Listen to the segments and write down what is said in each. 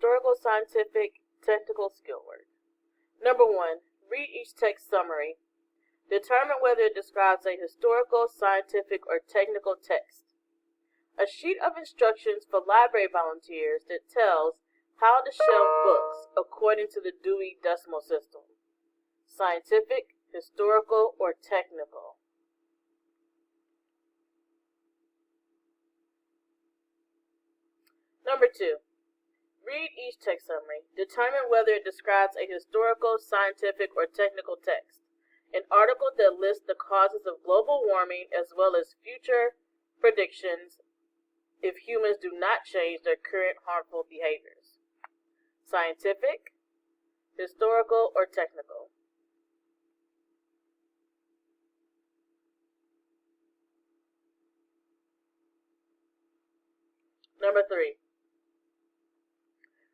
historical, scientific, technical skill word. Number 1, read each text summary. Determine whether it describes a historical, scientific, or technical text. A sheet of instructions for library volunteers that tells how to shelf books according to the Dewey Decimal System. Scientific, historical, or technical. Number 2, read each text summary. Determine whether it describes a historical, scientific, or technical text. An article that lists the causes of global warming as well as future predictions if humans do not change their current harmful behaviors. Scientific, historical, or technical. Number 3,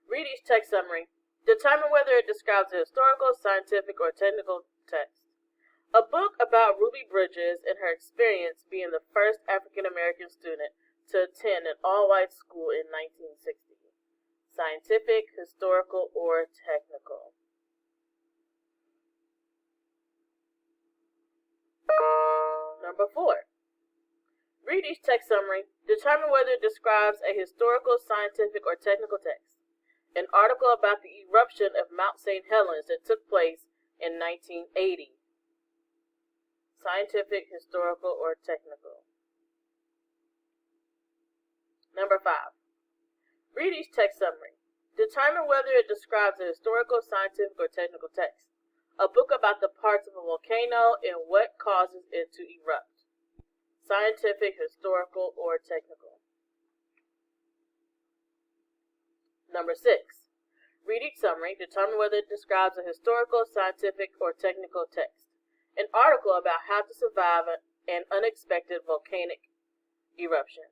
read each text summary. Determine whether it describes a historical, scientific, or technical text. A book about Ruby Bridges and her experience being the first African American student to attend an all-white school in 1960. Scientific, historical, or technical. Number 4, read each text summary. Determine whether it describes a historical, scientific, or technical text. An article about the eruption of Mount St. Helens that took place in 1980. Scientific, historical, or technical. Number 5, read each text summary. Determine whether it describes a historical, scientific, or technical text. A book about the parts of a volcano and what causes it to erupt. Scientific, historical, or technical. Number 6, read each summary. Determine whether it describes a historical, scientific, or technical text. An article about how to survive an unexpected volcanic eruption.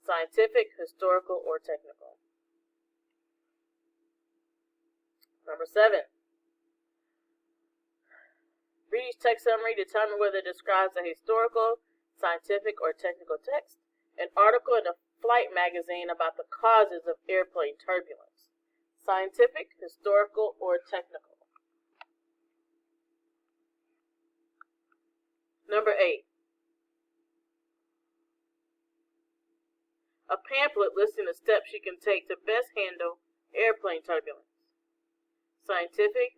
Scientific, historical, or technical. Number 7, read each text summary. Determine whether it describes a historical, scientific, or technical text. An article in a flight magazine about the causes of airplane turbulence. Scientific, historical, or technical. Number 8, a pamphlet listing the steps you can take to best handle airplane turbulence. Scientific,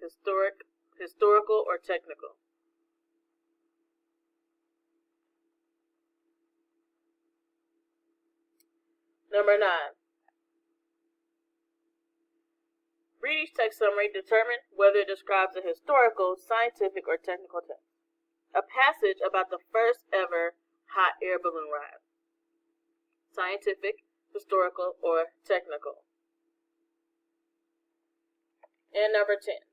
historical, or technical. Number 9, read each text summary. Determine whether it describes a historical, scientific, or technical text. A passage about the first ever hot air balloon ride. Scientific, historical, or technical. And number 10,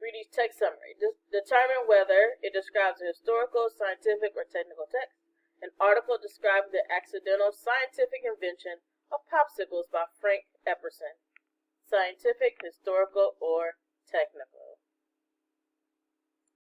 read each text summary. Determine whether it describes a historical, scientific, or technical text. An article describing the accidental scientific invention of popsicles by Frank Epperson. Scientific, historical, or technical.